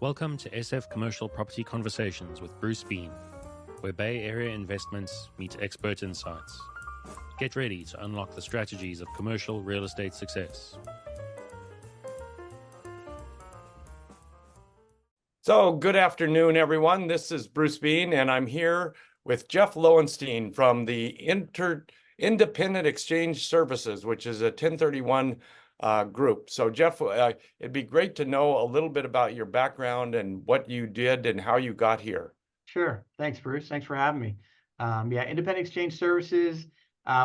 Welcome to SF Commercial Property Conversations with Bruce Bean, where Bay Area investments meet expert insights. Get ready to unlock the strategies of commercial real estate success. So, good afternoon, everyone. This is Bruce Bean, and I'm here with Jeff Lowenstein from the Independent Exchange Services, which is a 1031 group. So, Jeff, it'd be great to know a little bit about your background and what you did and how you got here. Sure. Thanks, Bruce. Thanks for having me. Independent Exchange Services,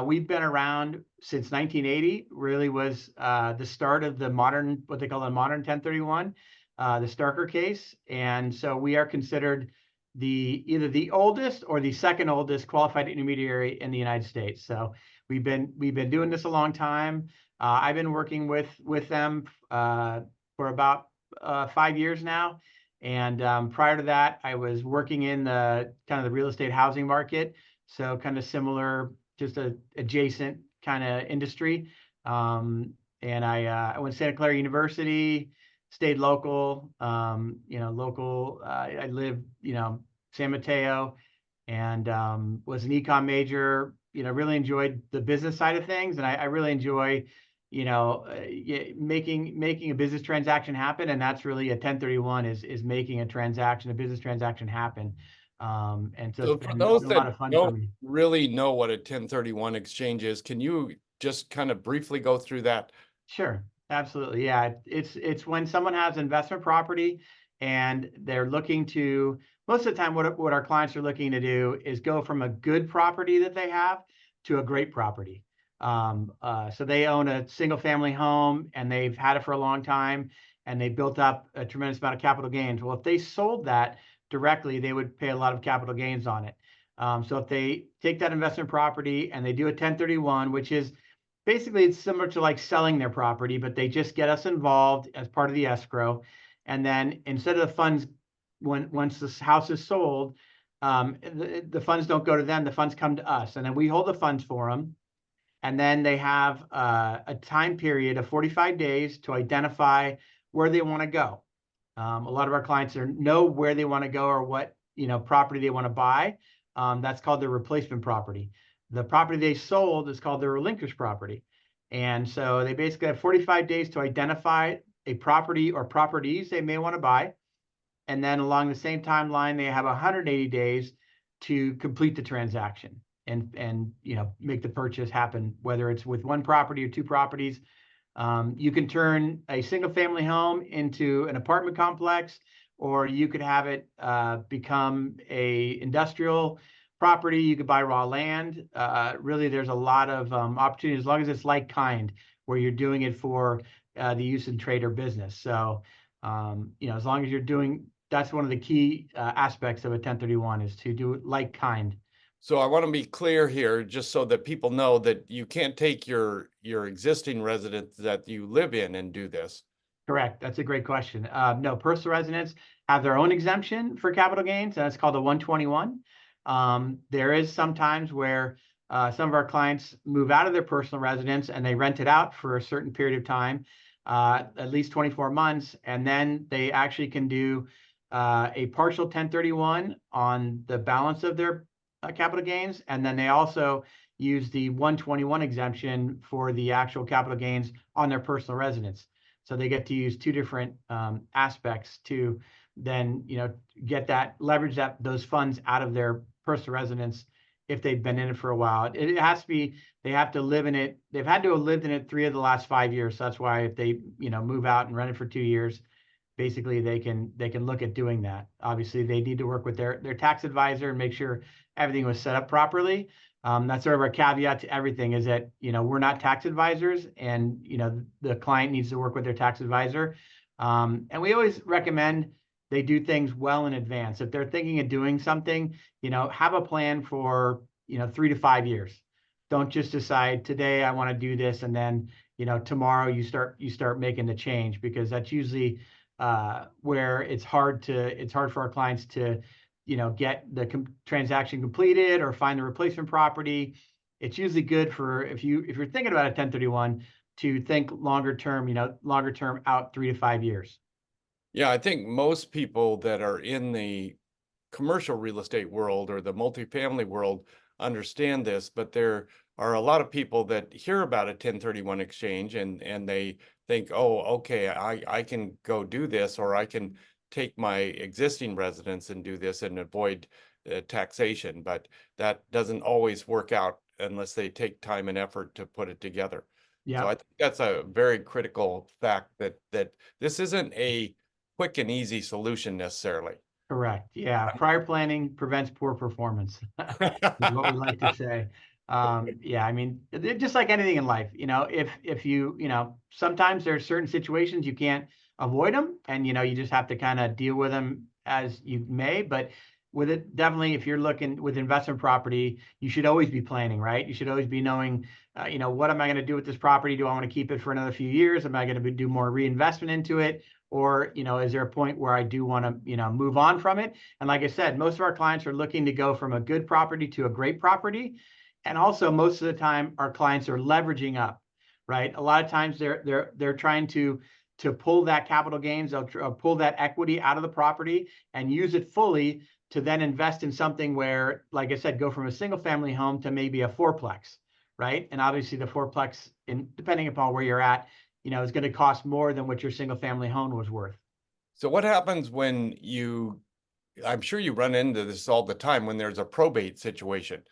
we've been around since 1980, really was the start of the modern, what they call the modern 1031, the Starker case. And so we are considered either the oldest or the second oldest qualified intermediary in the United States. So we've been doing this a long time. I've been working with them for about 5 years now. And prior to that, I was working in the kind of the real estate housing market. So kind of similar, just a adjacent kind of industry. And I went to Santa Clara University, stayed local, local. I lived, San Mateo, and was an econ major. Really enjoyed the business side of things, and I really enjoy, making a business transaction happen, and that's really a 1031 is making a business transaction happen. And so it's for been those a lot of that fun for don't me. really know what a 1031 exchange is, can you just kind of briefly go through that? Sure, absolutely. Yeah, it's when someone has investment property and they're looking to, most of the time, what our clients are looking to do is go from a good property that they have to a great property. So they own a single family home and they've had it for a long time and they built up a tremendous amount of capital gains. Well, if they sold that directly, they would pay a lot of capital gains on it. So if they take that investment property and they do a 1031, which is basically, it's similar to like selling their property, but they just get us involved as part of the escrow. And then instead of the funds, once this house is sold, the funds don't go to them, the funds come to us. And then we hold the funds for them. And then they have a time period of 45 days to identify where they want to go. A lot of our clients know where they want to go or what property they want to buy. That's called their replacement property. The property they sold is called their relinquished property. And so they basically have 45 days to identify a property or properties they may want to buy. And then along the same timeline, they have 180 days to complete the transaction and make the purchase happen, whether it's with one property or two properties. You can turn a single family home into an apartment complex, or you could have it become a industrial property. You could buy raw land. Really, there's a lot of opportunities as long as it's like kind, where you're doing it for the use and trade or business. So, as long as you're doing, that's one of the key aspects of a 1031 is to do it like kind. So I want to be clear here, just so that people know that you can't take your existing residence that you live in and do this. Correct. That's a great question. No, personal residents have their own exemption for capital gains, and that's called a 121. There is sometimes where some of our clients move out of their personal residence and they rent it out for a certain period of time, at least 24 months, and then they actually can do a partial 1031 on the balance of their capital gains, and then they also use the 121 exemption for the actual capital gains on their personal residence. So they get to use two different aspects to then leverage those funds out of their personal residence if they've been in it for a while. It has to be, they have to live in it. They've had to have lived in it 3 of the last 5 years. So that's why if they move out and rent it for 2 years, basically they can look at doing that. Obviously, they need to work with their tax advisor and make sure everything was set up properly. That's sort of our caveat to everything is that, we're not tax advisors and, the client needs to work with their tax advisor. And we always recommend they do things well in advance. If they're thinking of doing something, have a plan for, 3 to 5 years. Don't just decide today I want to do this and then, tomorrow you start making the change, because that's usually where it's hard for our clients to get the transaction completed or find the replacement property. It's usually good for if you're thinking about a 1031 to think longer term out 3 to 5 years. Yeah, I think most people that are in the commercial real estate world or the multifamily world understand this, but there are a lot of people that hear about a 1031 exchange and they think, oh, okay, I can go do this, or I can take my existing residence and do this and avoid taxation. But that doesn't always work out unless they take time and effort to put it together. So Yeah, I think that's a very critical fact, that this isn't a quick and easy solution necessarily. correct. Yeah, prior planning prevents poor performance, is what we like to say. Yeah, I mean, just like anything in life, if you sometimes there's certain situations you can't avoid them, and you just have to kind of deal with them as you may. But with it, definitely, if you're looking with investment property, you should always be planning, right? You should always be knowing, what am I going to do with this property? Do I want to keep it for another few years? Am I going to do more reinvestment into it? Or, is there a point where I do want to, move on from it? And like I said, most of our clients are looking to go from a good property to a great property. And also most of the time our clients are leveraging up, right? A lot of times they're trying to pull that capital gains, they'll pull that equity out of the property and use it fully to then invest in something where, like I said, go from a single family home to maybe a fourplex, right? And obviously the fourplex, depending upon where you're at, is going to cost more than what your single family home was worth. So what happens when I'm sure you run into this all the time when there's a probate situation.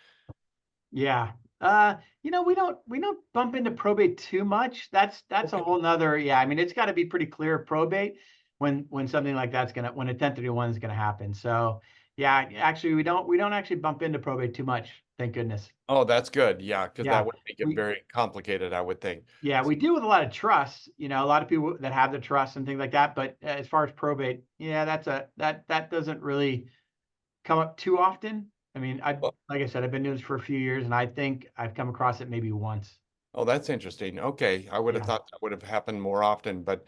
Yeah. We don't bump into probate too much. That's a whole nother, yeah. I mean, it's got to be pretty clear probate when something like that's when a 1031 is gonna happen. So yeah, actually we don't actually bump into probate too much, thank goodness. Oh, that's good. Yeah, because that Yeah. would make it We very complicated, I would think. yeah, we deal with a lot of trusts, a lot of people that have the trust and things like that. But as far as probate, yeah, that doesn't really come up too often. I mean, Well, like I said, I've been doing this for a few years, and I think I've come across it maybe once. oh, that's interesting. Okay, I would have Yeah. thought that would have happened more often, but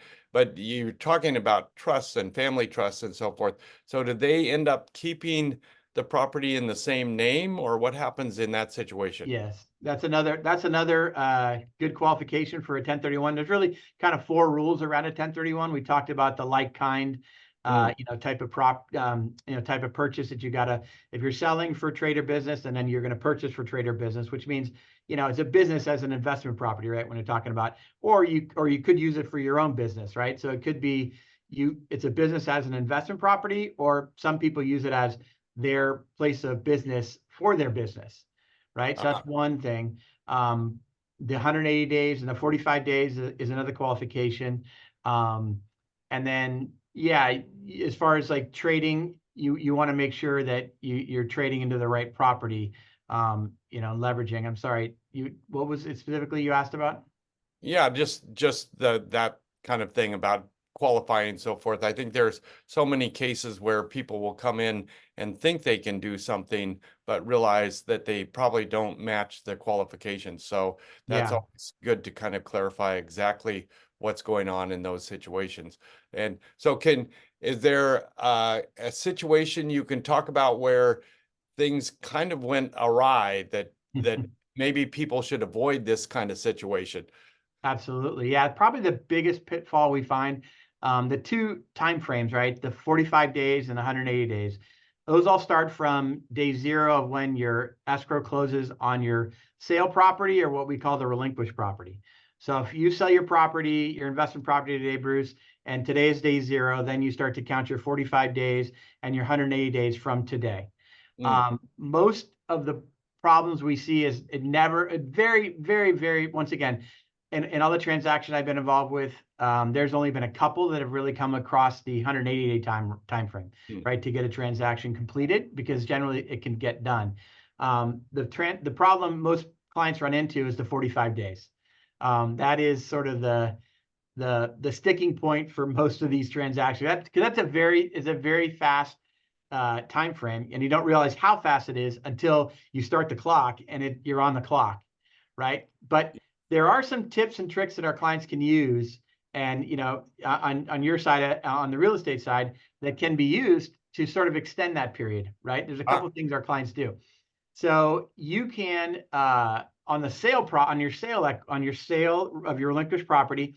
you're talking about trusts and family trusts and so forth. So did they end up keeping the property in the same name, or what happens in that situation? Yes, that's another good qualification for a 1031. There's really kind of four rules around a 1031. We talked about the like kind, Mm. type of purchase that you gotta, if you're selling for trade or business, and then you're going to purchase for trade or business, which means, it's a business as an investment property, right? When you're talking about, or you could use it for your own business, right? So it could be it's a business as an investment property, or some people use it as their place of business for their business, right? So Ah, that's one thing. The 180 days and the 45 days is another qualification. And then, yeah, as far as like trading, you want to make sure that you're trading into the right property, leveraging. I'm sorry, what was it specifically you asked about? yeah, just that kind of thing about qualifying and so forth. I think there's so many cases where people will come in and think they can do something, but realize that they probably don't match the qualifications. So that's Yeah. always good to kind of clarify exactly what's going on in those situations. And so is there a situation you can talk about where things kind of went awry, that maybe people should avoid this kind of situation? Absolutely. Yeah, probably the biggest pitfall we find, the two time frames, right? The 45 days and 180 days. Those all start from day zero of when your escrow closes on your sale property, or what we call the relinquished property. So if you sell your property, your investment property today, Bruce, and today is day zero, then you start to count your 45 days and your 180 days from today. Mm. Most of the problems we see is very, very, very, once again, in all the transactions I've been involved with, there's only been a couple that have really come across the 180-day time frame, Mm. right, to get a transaction completed, because generally it can get done. The problem most clients run into is the 45 days. That is sort of the sticking point for most of these transactions. Because that's a very fast time frame, and you don't realize how fast it is until you start the clock and you're on the clock, right? But there are some tips and tricks that our clients can use, and on your side, on the real estate side, that can be used to sort of extend that period, right? There's a couple Ah, of things our clients do. So you can on your sale of your relinquished property,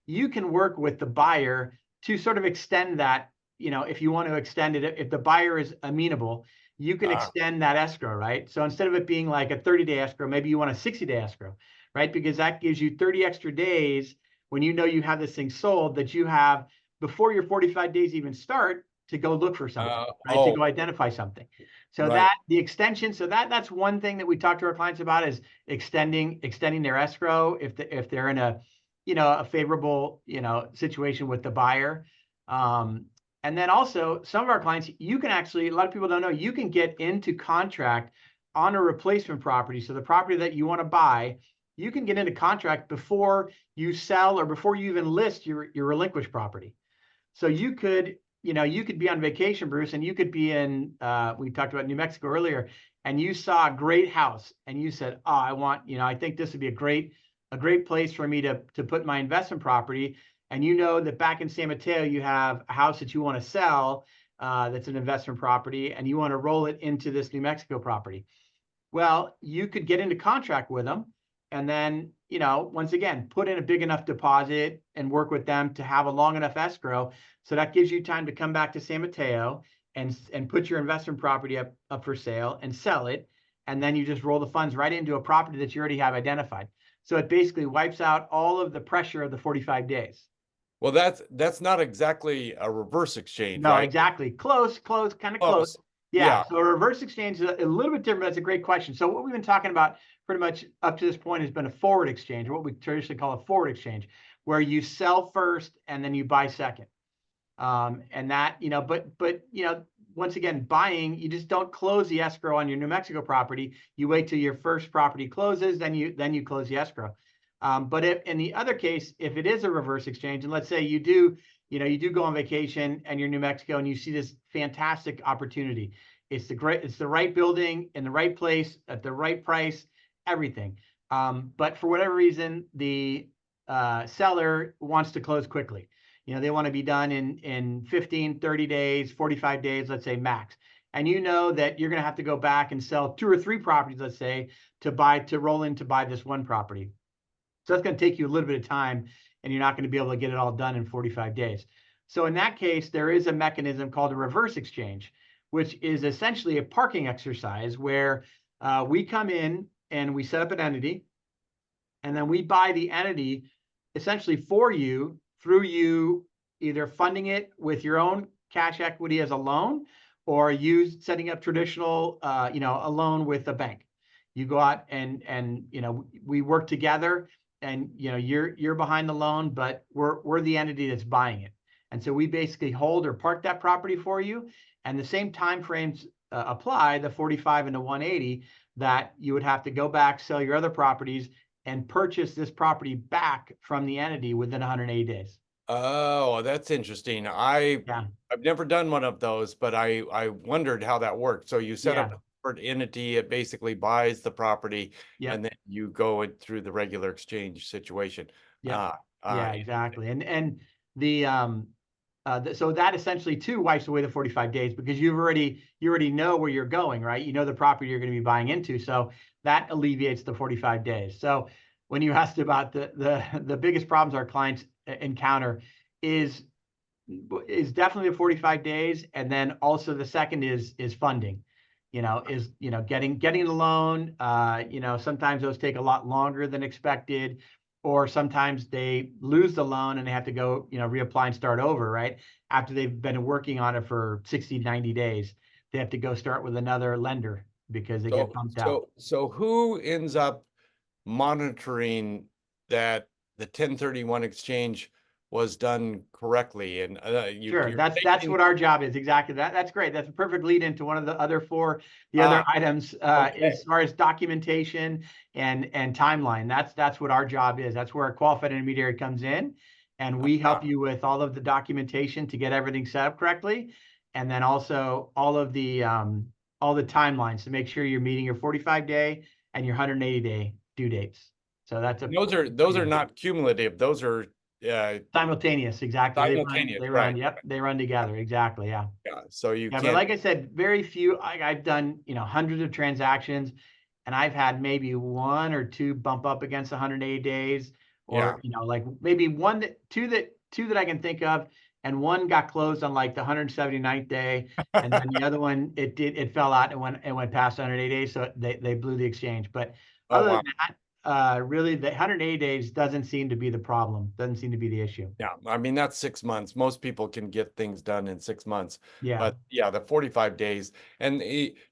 you can work with the buyer to sort of extend that, if you want to extend it, if the buyer is amenable, you can extend that escrow, right? So instead of it being like a 30-day escrow, maybe you want a 60-day escrow, right? Because that gives you 30 extra days when you know you have this thing sold, that you have before your 45 days even start to go look for something, right? To go identify something. So that the extension, so that's one thing that we talk to our clients about, is extending their escrow if they're in a a favorable situation with the buyer. And then also some of our clients, you can actually, a lot of people don't know, you can get into contract on a replacement property. So the property that you want to buy, you can get into contract before you sell or before you even list your relinquished property. So you could, you could be on vacation, Bruce, and you could be in, we talked about New Mexico earlier, and you saw a great house and you said, oh, I think this would be a great place for me to put my investment property. And you know that back in San Mateo, you have a house that you want to sell that's an investment property, and you want to roll it into this New Mexico property. Well, you could get into contract with them and then, once again, put in a big enough deposit and work with them to have a long enough escrow. So that gives you time to come back to San Mateo and put your investment property up for sale and sell it. And then you just roll the funds right into a property that you already have identified. So it basically wipes out all of the pressure of the 45 days. Well, that's not exactly a reverse exchange, No, right? exactly. Close, kind of close. Yeah. So a reverse exchange is a little bit different. That's a great question. So what we've been talking about pretty much up to this point has been a forward exchange, or what we traditionally call a forward exchange, where you sell first and then you buy second. And that, but once again, buying, you just don't close the escrow on your New Mexico property. You wait till your first property closes, then you close the escrow. But if in the other case, if it is a reverse exchange, and let's say you do go on vacation and you're in New Mexico and you see this fantastic opportunity, it's the right building in the right place at the right price, everything. But for whatever reason, the seller wants to close quickly. They want to be done in 15, 30 days, 45 days, let's say max. And that you're going to have to go back and sell 2 or 3 properties, let's say, to buy this one property. So that's going to take you a little bit of time, and you're not going to be able to get it all done in 45 days. So in that case, there is a mechanism called a reverse exchange, which is essentially a parking exercise where we come in and we set up an entity, and then we buy the entity essentially for you through you either funding it with your own cash equity as a loan, or you setting up traditional, a loan with a bank. You go out and we work together. And you're behind the loan, but we're the entity that's buying it. And so we basically hold or park that property for you. And the same time frames apply, the 45 and the 180, that you would have to go back, sell your other properties, and purchase this property back from the entity within 180 days. Oh, that's interesting. I've never done one of those, but I wondered how that worked. So you set up an entity, it basically buys the property, and then you go through the regular exchange situation. Exactly. And the so that essentially too wipes away the 45 days, because you already know where you're going, right? You know the property you're going to be buying into, so that alleviates the 45 days. So when you asked about the biggest problems our clients encounter is definitely the 45 days, and then also the second is funding. Getting the loan. Sometimes those take a lot longer than expected, or sometimes they lose the loan and they have to go, reapply and start over, right? After they've been working on it for 60, 90 days, they have to go start with another lender because they get bumped out. So who ends up monitoring that the 1031 exchange was done correctly? And sure, that's what our job is. Exactly. That's great. That's a perfect lead into one of the other other items as far as documentation and timeline. That's what our job is. That's where a qualified intermediary comes in, and we help you with all of the documentation to get everything set up correctly, and then also all the timelines to make sure you're meeting your 45-day and your 180-day due dates. So that's those are not cumulative. Those are simultaneous. Exactly. Simultaneous. They run. Yep. They run together. Exactly. Yeah. So you can't. But like I said, very few. I've done hundreds of transactions, and I've had maybe 1 or 2 bump up against 180 days, or like maybe two that I can think of and one got closed on like the 179th day, and then the other one it fell out and went past 180 days, so they blew the exchange. But Oh, other wow. than that, really the 180 days doesn't seem to be the problem, doesn't seem to be the issue. Yeah, I mean, that's 6 months. Most people can get things done in 6 months. Yeah. But yeah, the 45 days. And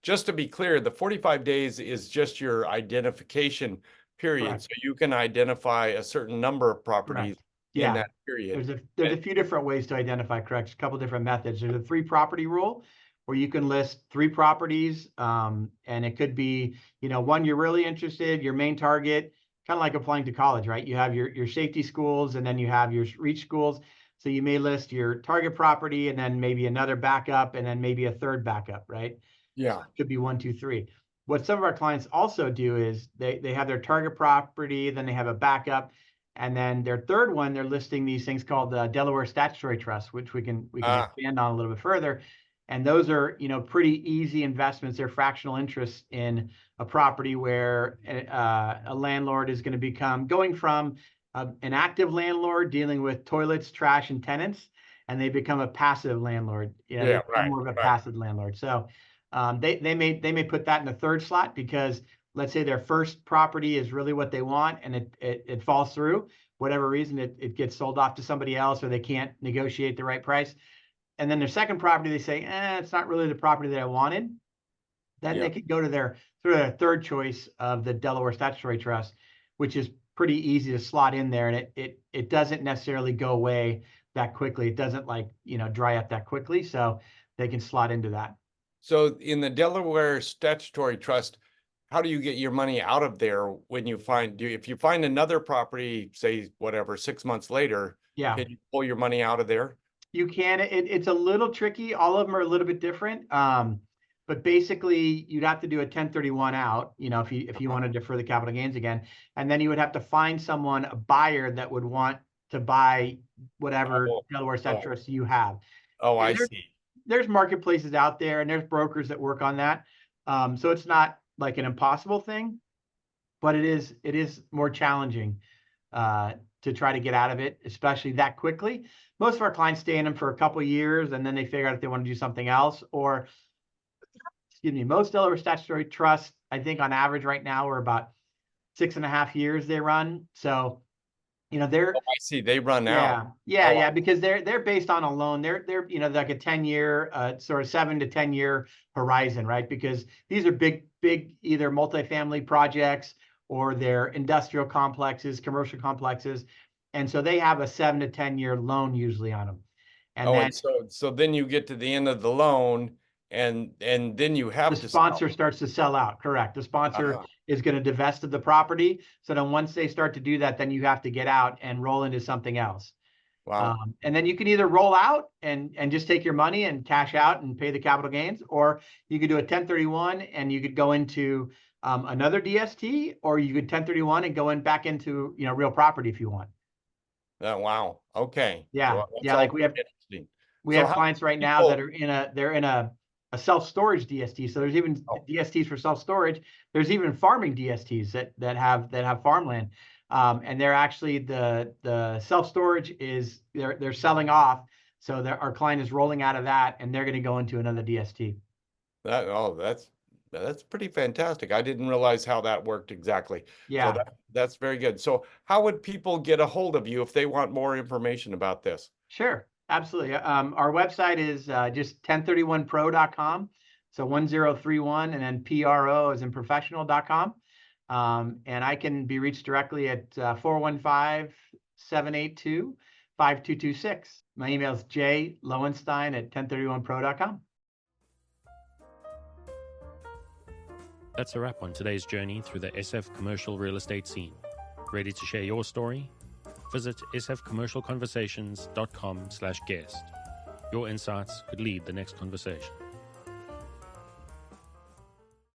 just to be clear, the 45 days is just your identification period. Correct. So you can identify a certain number of properties Correct. in Yeah. that period. There's a few different ways to identify, correct? A couple different methods. There's a 3-property rule where you can list 3 properties, and it could be, one you're really interested, your main target, kind of like applying to college, right? You have your safety schools, and then you have your reach schools. So you may list your target property, and then maybe another backup, and then maybe a third backup, right? Yeah. So it could be 1, 2, 3. What some of our clients also do is they have their target property, then they have a backup, and then their third one, they're listing these things called the Delaware Statutory Trust, which we can expand on a little bit further. And those are, pretty easy investments. They're fractional interests in a property where a landlord is going to going from an active landlord dealing with toilets, trash, and tenants, and they become a passive landlord. They become more of a passive landlord. So they may put that in the third slot because let's say their first property is really what they want and it falls through, whatever reason, it gets sold off to somebody else or they can't negotiate the right price. And then their second property, they say, it's not really the property that I wanted. Then they could go to their third choice of the Delaware Statutory Trust, which is pretty easy to slot in there. And it doesn't necessarily go away that quickly. It doesn't dry up that quickly. So they can slot into that. So in the Delaware Statutory Trust, how do you get your money out of there when if you find another property, say, whatever, 6 months later, can you pull your money out of there? You can. It's a little tricky. All of them are a little bit different. But basically, you'd have to do a 1031 out, if you want to defer the capital gains again. And then you would have to find a buyer that would want to buy whatever Delaware Statutory Trust you have. Oh, I see. There's marketplaces out there and there's brokers that work on that. So it's not like an impossible thing, but it is more challenging to try to get out of it, especially that quickly. Most of our clients stay in them for a couple of years and then they figure out if they want to do something else. Or, most Delaware Statutory Trusts, I think on average right now are about 6.5 years they run. So, they're. Oh, I see. They run out. Yeah, because they're based on a loan. They're like a 10-year, sort of 7 to 10 year horizon, right? Because these are big either multifamily projects or they're industrial complexes, commercial complexes, and so they have a 7 to 10 year loan usually on them. And so then you get to the end of the loan, and then you have the sponsor starts to sell out. Correct. The sponsor is going to divest of the property. So then once they start to do that, then you have to get out and roll into something else. Wow. And then you can either roll out and just take your money and cash out and pay the capital gains, or you could do a 1031 and you could go into another DST, or you could 1031 and go back into real property if you want. Wow. Okay. Yeah. So like we have clients right now that are in a self-storage DST. So there's even DSTs for self-storage. There's even farming DSTs that have farmland. And they're actually the self-storage is they're selling off. So our client is rolling out of that and they're going to go into another DST. That's pretty fantastic. I didn't realize how that worked exactly. Yeah. So that's very good. So how would people get a hold of you if they want more information about this? Sure. Absolutely. Our website is just 1031pro.com. So 1031 and then PRO as in professional.com. And I can be reached directly at 415-782-5226. My email is jlowenstein@1031pro.com. That's a wrap on today's journey through the SF commercial real estate scene. Ready to share your story? Visit sfcommercialconversations.com/guest. Your insights could lead the next conversation.